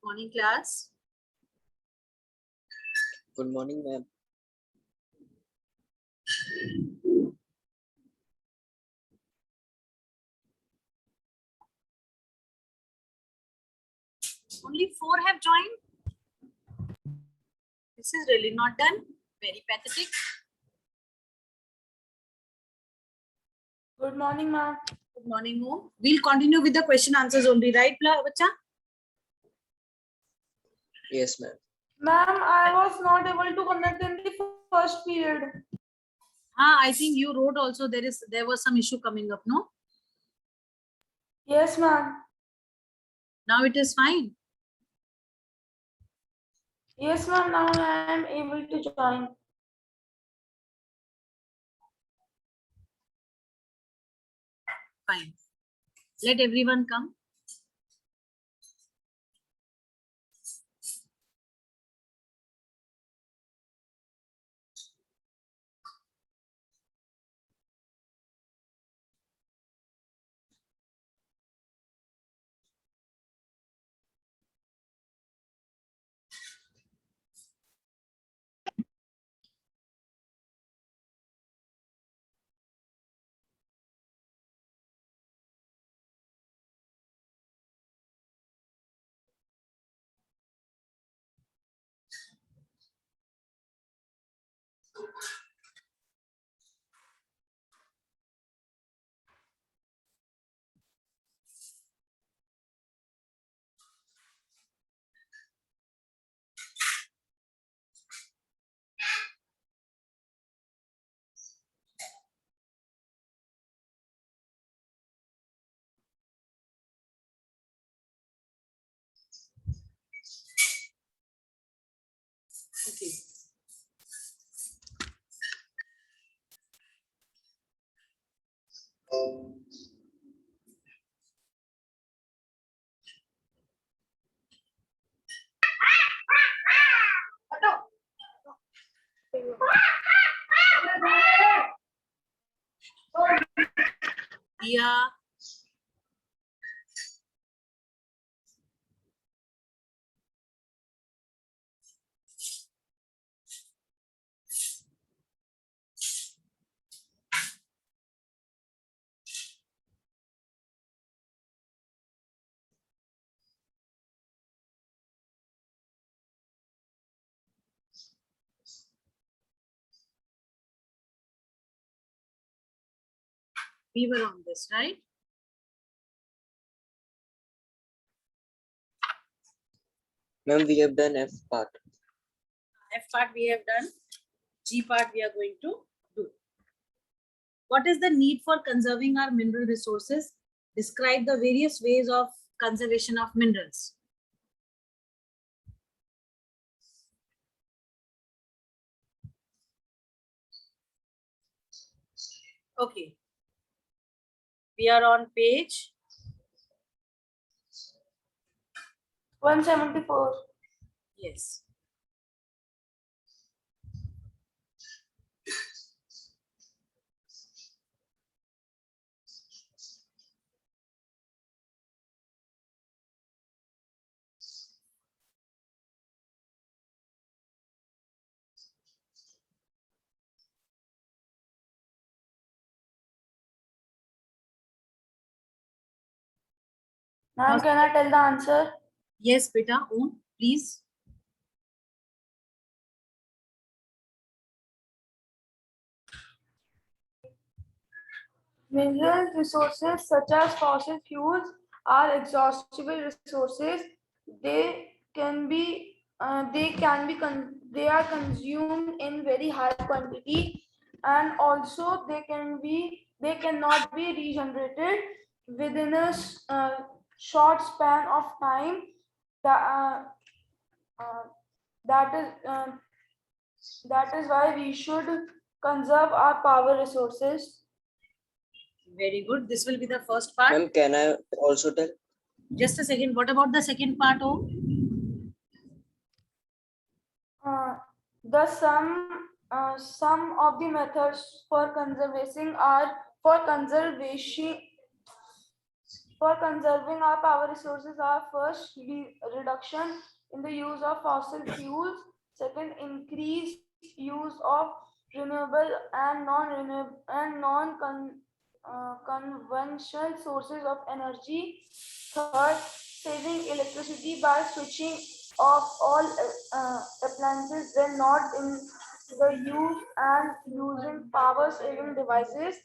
morning, class. Good morning, ma'am. Only 4 have joined. This is really not done. Very pathetic. Good morning, ma'am. Good morning, Om. We'll continue with the question answers only, right, bacha? Yes, ma'am. Ma'am, I was not able to connect in the first period. I think you wrote also there was some issue coming up, no? Yes, ma'am. Now it is fine. Yes, ma'am. Now I am able to join. Fine. Let everyone come. Okay. Yeah. We were on this, right? Ma'am, we have done F part. F part we have done. G part we are going to do. What is the need for conserving our mineral resources? Describe the various ways of conservation of minerals. Okay. We are on page 174. Yes. Ma'am, can I tell the answer? Yes, beta. Om, please. Mineral resources such as fossil fuels are exhaustible resources. They are consumed in very high quantity, and also they cannot be regenerated within a short span of time. That is why we should conserve our power resources. Very good. This will be the first part. Ma'am, can I also tell? Just a second. What about the second part, Om? The some of the methods for conservation are for conserving our power resources are first reduction in the use of fossil fuels, second increased use of renewable and conventional sources of energy, third saving electricity by switching off all appliances when not in the use and using power saving devices,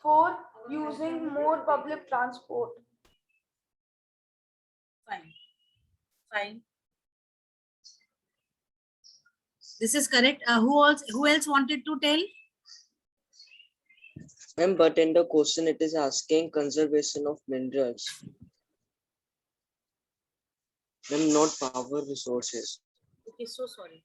fourth using more public transport. Fine. Fine. This is correct. Who else wanted to tell? Ma'am, but in the question it is asking conservation of minerals. Ma'am, not power resources. Okay, so sorry.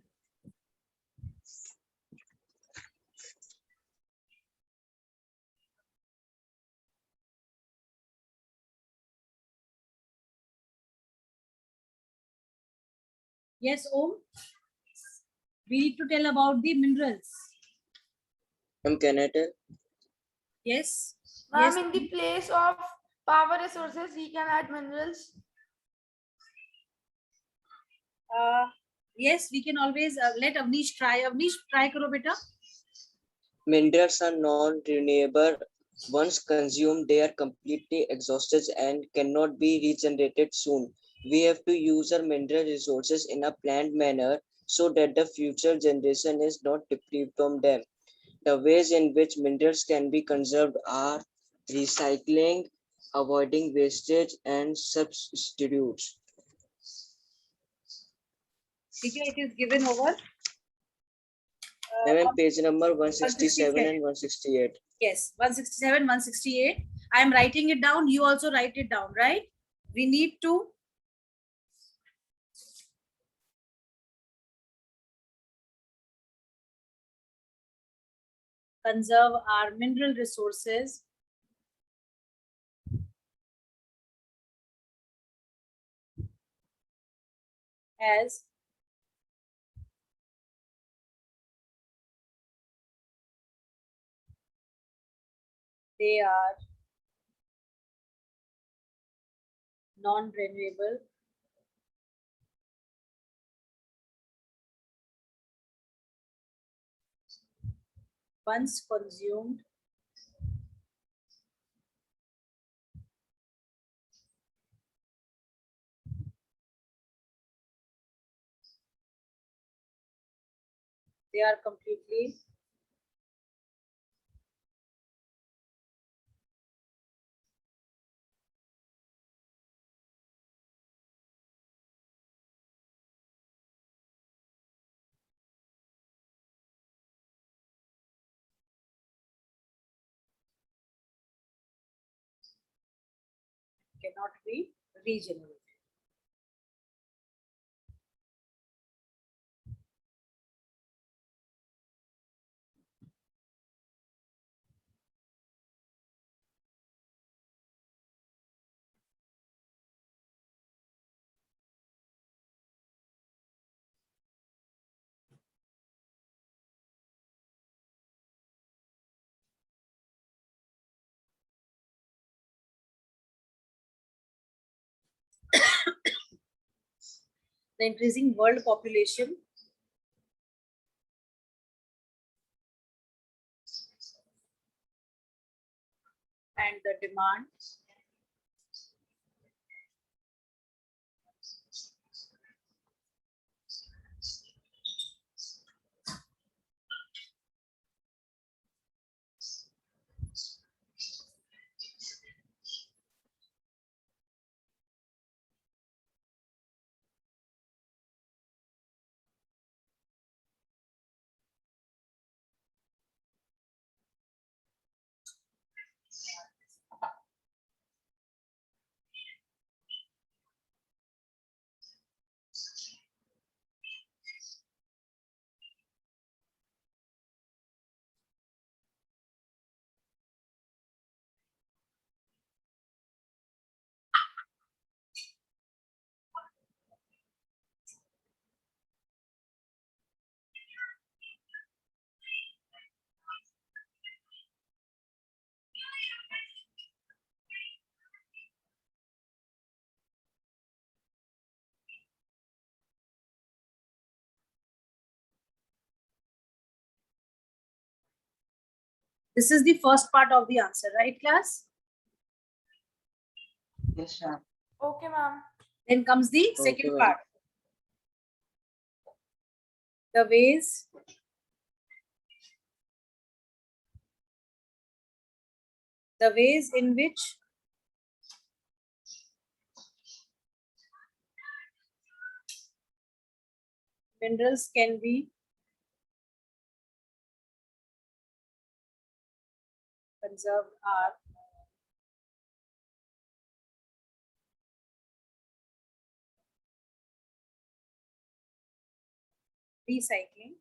Yes, Om. We need to tell about the minerals. Ma'am, can I tell? Yes. Ma'am, Yes. in the place of power resources, we can add minerals. Yes, we can always let Avnish try. Avnish, try karo beta. Minerals are non-renewable. Once consumed, they are completely exhausted and cannot be regenerated soon. We have to use our mineral resources in a planned manner so that the future generation is not deprived from them. The ways in which minerals can be conserved are recycling, avoiding wastage, and substitutes. Okay, it is given over. Ma'am, page number 167 167. and 168. Yes, 167, 168. I am writing it down. You also write it down, right? We need to conserve our mineral resources as they are non-renewable once consumed they are completely cannot be regenerated. The increasing world population and the demand This is the first part of the answer, right, class? Yes, ma'am. Okay, ma'am. Then comes the Okay, second ma'am. part. The ways in which minerals can be conserved are recycling,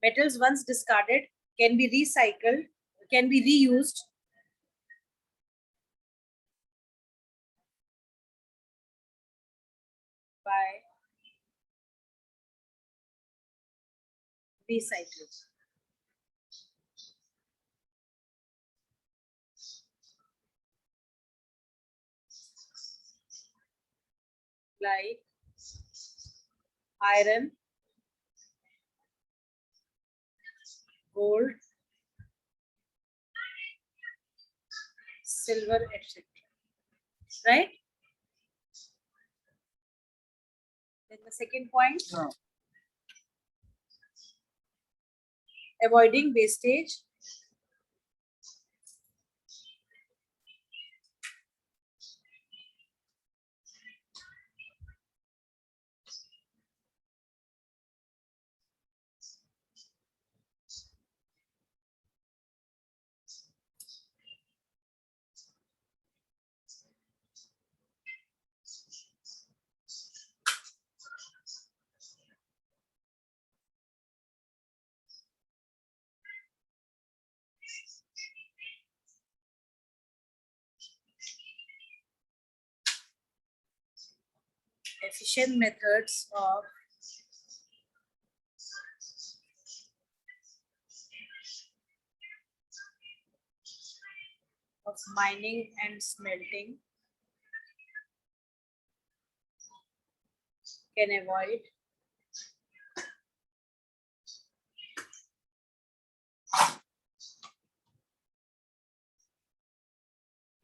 metals once discarded can be recycled, can be reused by recycling. Like iron, gold, silver, etc. Right? Then the second point, No. avoiding wastage efficient methods of mining and smelting can avoid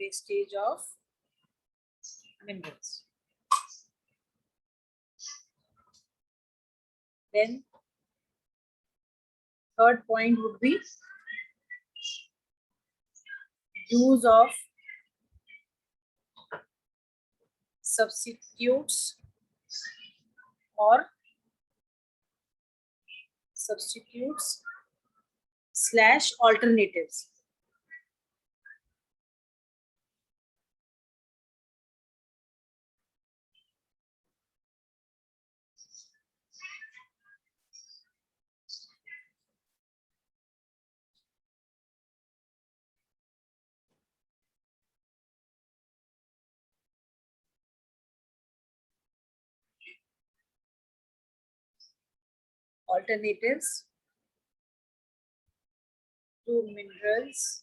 wastage of minerals. Then third point would be use of substitutes or / alternatives. Alternatives to minerals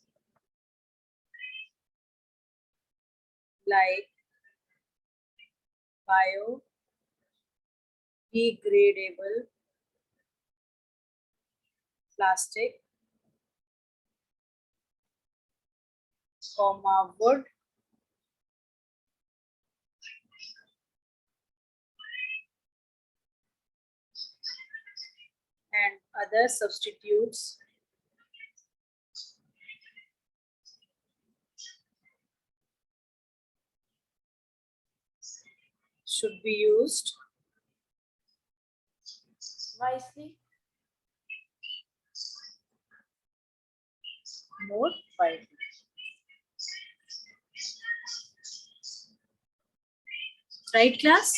like biodegradable plastic, wood, and other substitutes should be used Wisely. more widely. Right, class?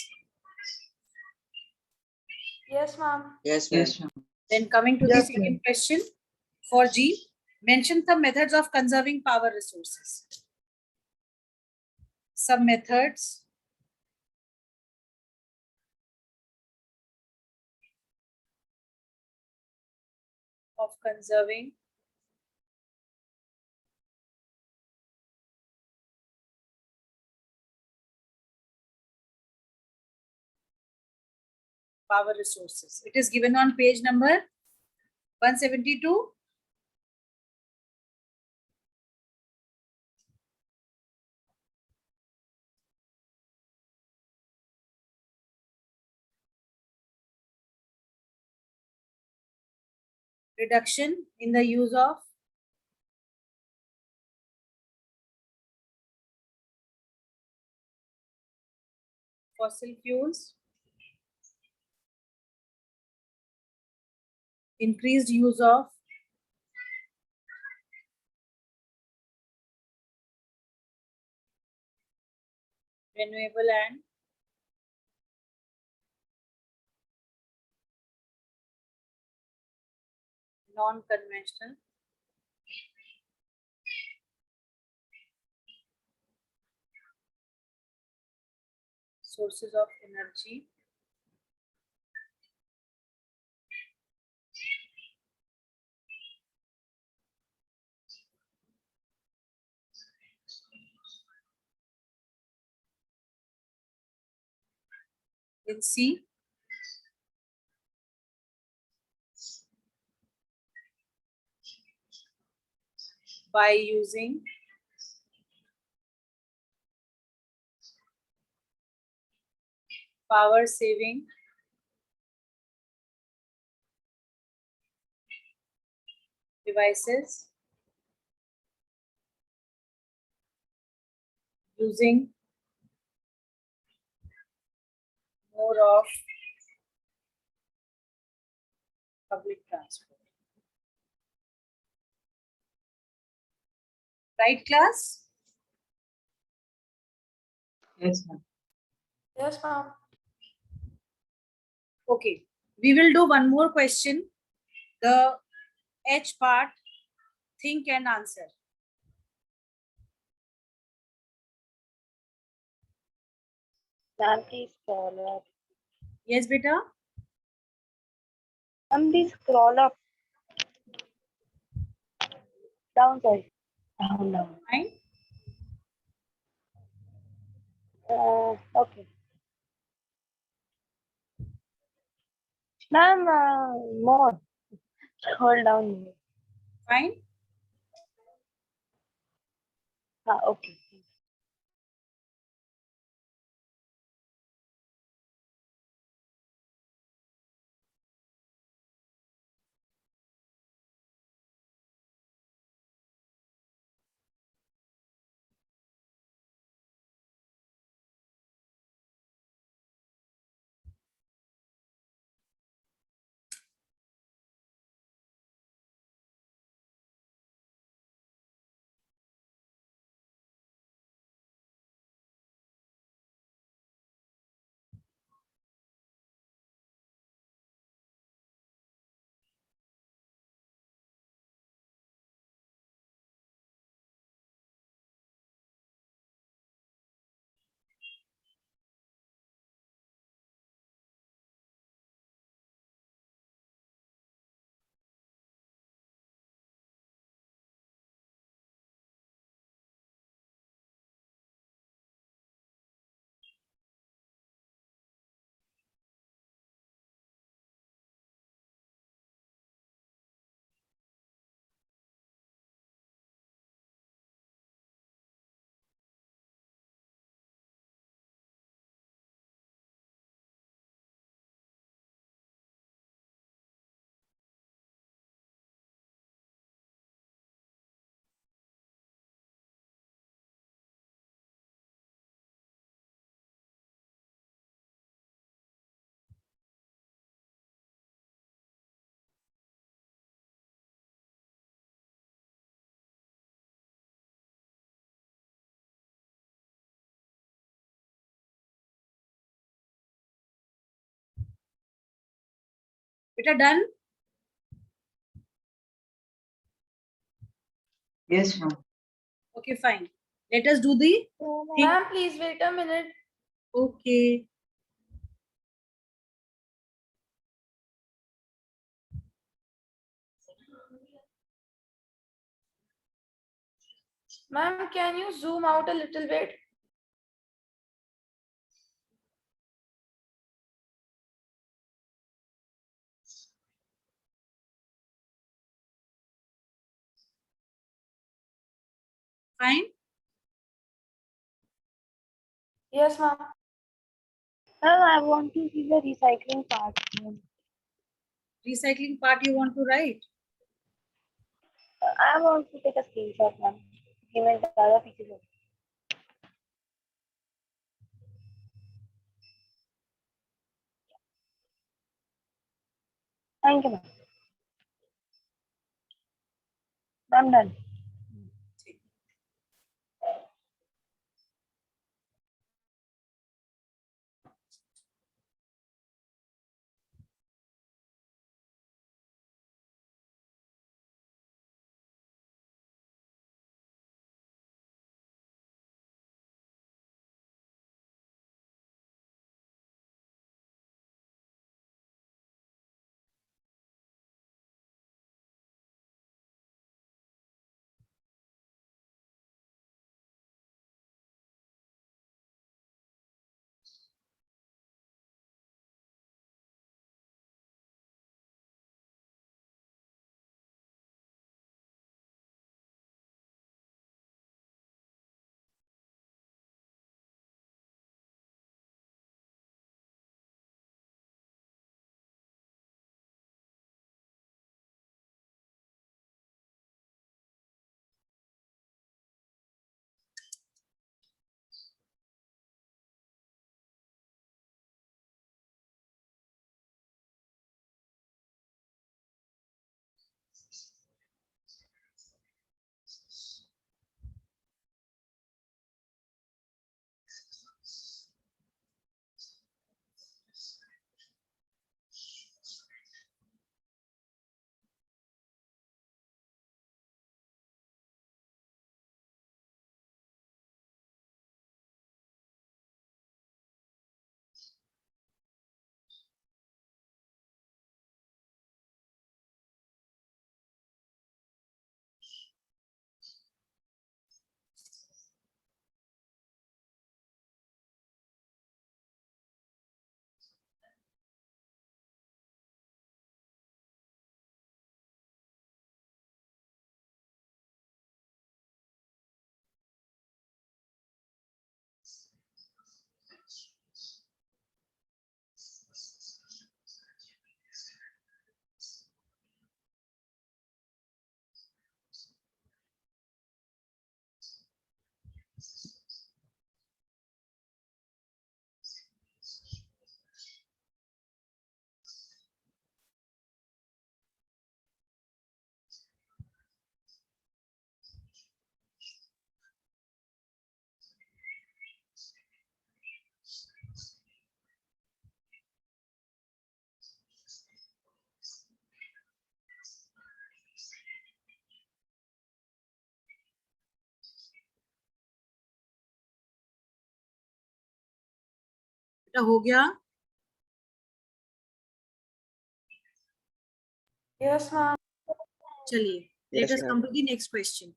Yes, ma'am. Yes, ma'am. Yes, ma'am. Then coming to the Yes, second ma'am. question for G. Mention some methods of conserving power resources. Some methods of conserving power resources. It is given on page number 172. Reduction in the use of fossil fuels, increased use of renewable and non-conventional sources of energy. In C, by using power saving devices, using more of public transport. Right, class? Yes, ma'am. Yes, ma'am. Okay, we will do one more question. The H part, think and answer. Ma'am, please scroll up. Yes, beta? Ma'am, please scroll up. Down, sorry. Down. Fine. Okay. Ma'am, more. Scroll down more. Fine. Okay. Beta done? Yes, ma'am. Okay, fine. Let us do the thing. Ma'am, please wait a minute. Okay. Ma'am, can you zoom out a little bit? Fine. Yes, ma'am. Ma'am, I want to see the recycling part. Ma'am. Recycling part you want to write. I want to take a screenshot, ma'am. Given the other features. Thank you, ma'am. I'm done. बेटा हो गया. Yes, ma'am. चलिए. Let Yes, us ma'am. come to the next question.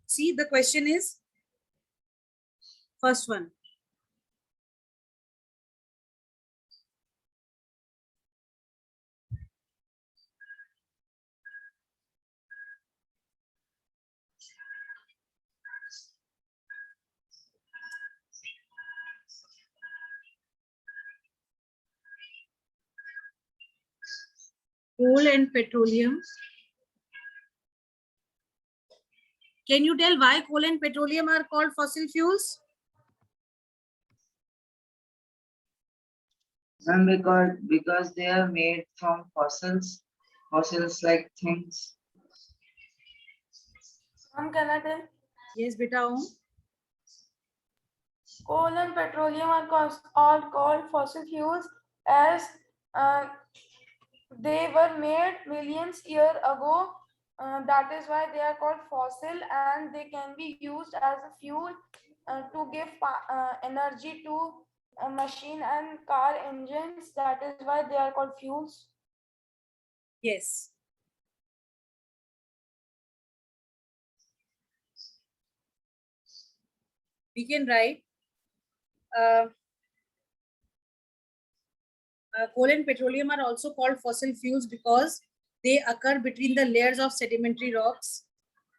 See, the question is first one. Coal and petroleum. Can you tell why coal and petroleum are called fossil fuels? Ma'am, because they are made from fossils like things. Can I tell? Yes, beta. Coal and petroleum are all called fossil fuels as uh, they were made millions years ago. That is why they are called fossil, and they can be used as a fuel to give energy to a machine and car engines. That is why they are called fuels. Yes. We can write uh, coal and petroleum are also called fossil fuels because they occur between the layers of sedimentary rocks.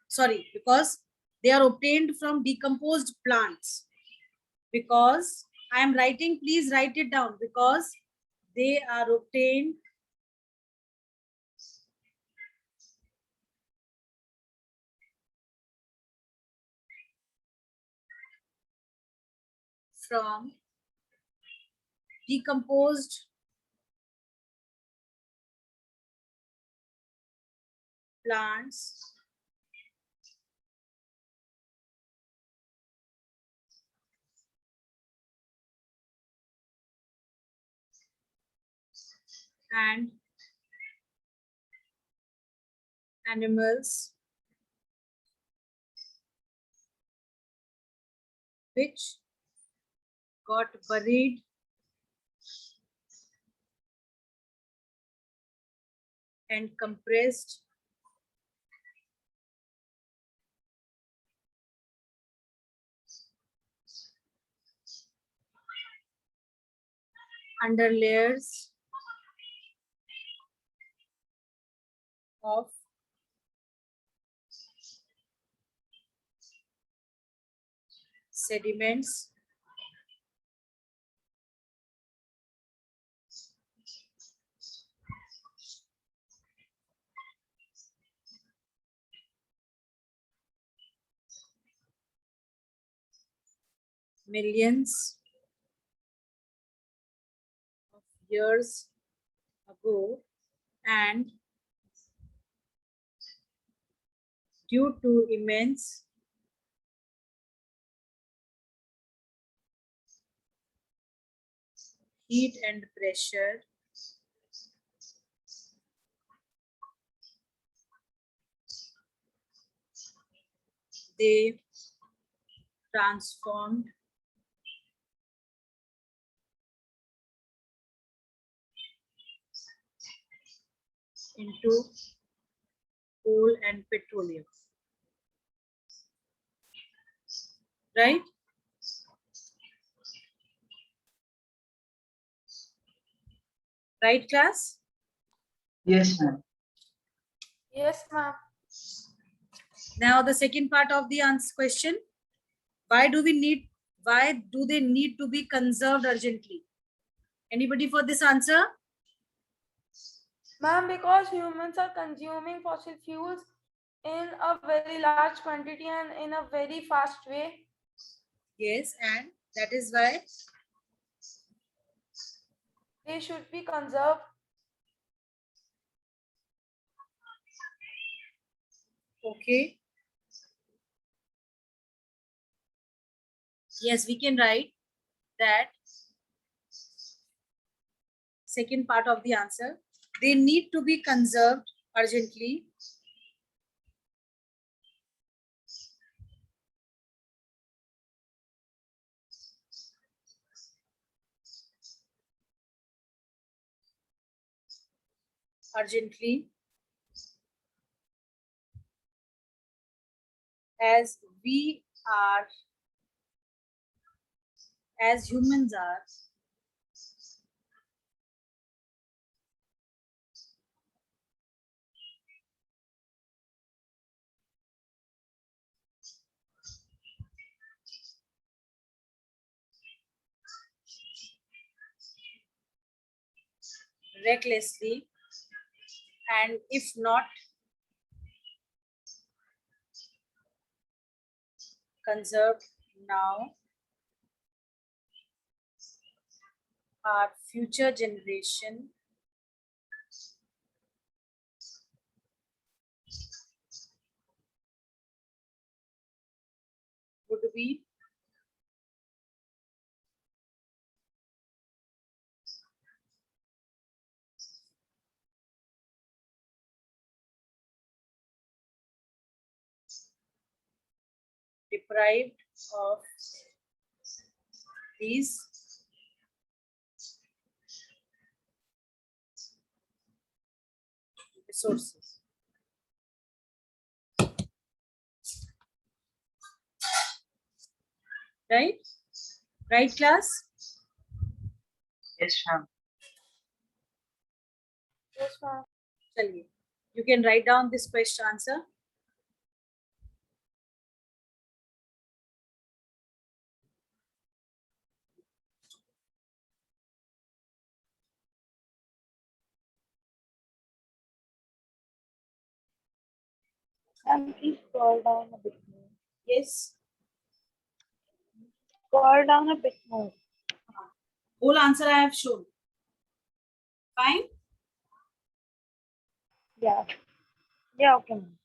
Sorry, because they are obtained from decomposed plants. Because I am writing, please write it down. Because they are obtained from decomposed plants and animals which got buried and compressed under layers of sediments millions of years ago, and due to immense heat and pressure, they transformed into coal and petroleum. Right? Right, class? Yes, ma'am. Yes, ma'am. Now the second part of the answer question. Why do they need to be conserved urgently? Anybody for this answer? Ma'am, because humans are consuming fossil fuels in a very large quantity and in a very fast way. Yes, and that is why They should be conserved. okay. Yes, we can write that second part of the answer. They need to be conserved urgently urgently as we are, as humans are recklessly, and if not conserved now, our future generation be deprived of these resources. Right? Right, class? Yes, ma'am. Yes, ma'am. Chaliye. You can write down this question answer. And please scroll down a bit more. Yes. Scroll down a bit more. Whole answer I have shown. Fine. Yeah. Yeah, okay, ma'am.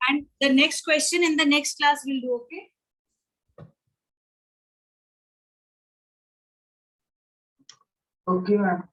And the next question in the next class we'll do, okay? Okay, ma'am.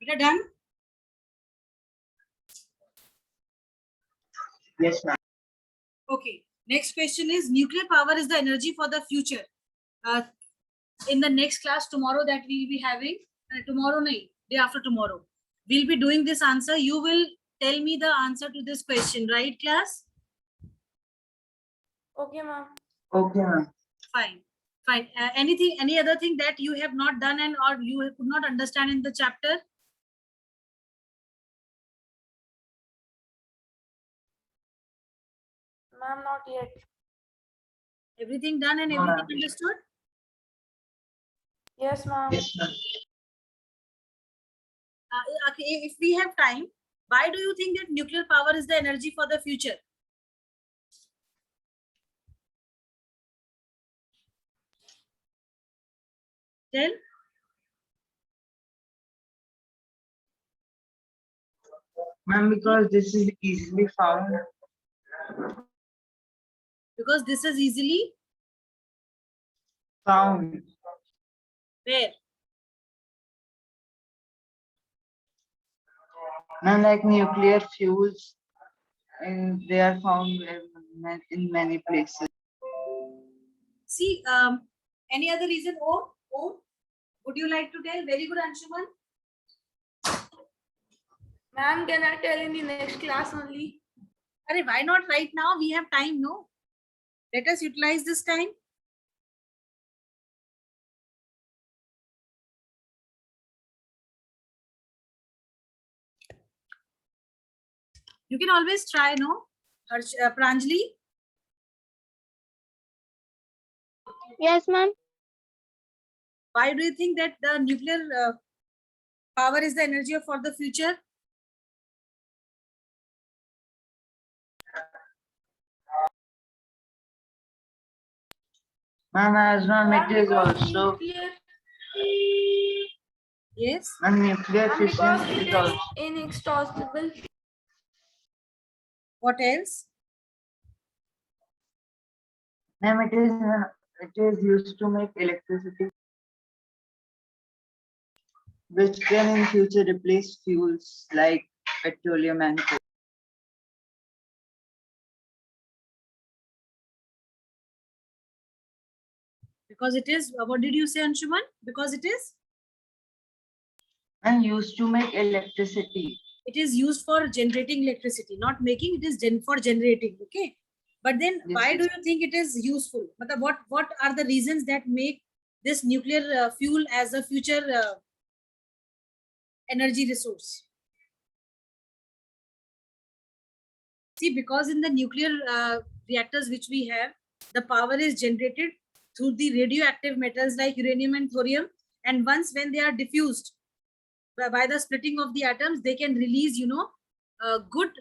It done? Yes, ma'am. Okay. Next question is nuclear power is the energy for the future. In the next class tomorrow that we will be having, tomorrow night, day after tomorrow, we'll be doing this answer. You will tell me the answer to this question, right, class? Okay, ma'am. Okay, ma'am. Fine. Fine. Any other thing that you have not done and or you could not understand in the chapter? Ma'am, not yet. Everything done and No, everything ma'am. understood? Yes, ma'am. Yes, ma'am. Okay, if we have time, why do you think that nuclear power is the energy for the future? Tell. Ma'am, because this is easily found. Because this is easily Found. where? Ma'am, like nuclear fuels, and they are found in many places. See, any other reason? Oh, would you like to tell? Very good, Anshuman. Ma'am, can I tell in the next class only? Arey, why not right now? We have time, no? Let us utilize this time. You can always try, no? Pranjali, Yes, ma'am. why do you think that the nuclear power is the energy for the future? Ma'am, as ma'am, Ma'am, it is because also, nuclear. Yes. ma'am, nuclear Ma'am, fission because it is is also, inexhaustible. What else? ma'am, it is used to make electricity, which can in future replace fuels like petroleum and coal. Because it is, what did you say, Anshuman? Because it And used to make electricity. is used for generating electricity, not making, it is for generating. Okay. But then Yes, why yes. do you think it is useful? Matlab, what are the reasons that make this nuclear fuel as a future energy resource? See, because in the nuclear reactors which we have, the power is generated through the radioactive metals like uranium and thorium. And once when they are diffused by the splitting of the atoms, they can release, a good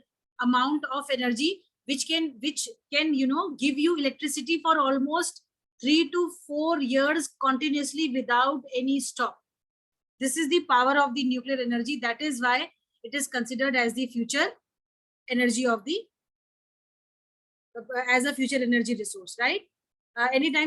amount of energy, which can, give you electricity for almost 3 to 4 years continuously without any stop. This is the power of the nuclear energy. That is why it is considered as the future energy of the as a future energy resource, right? Anytime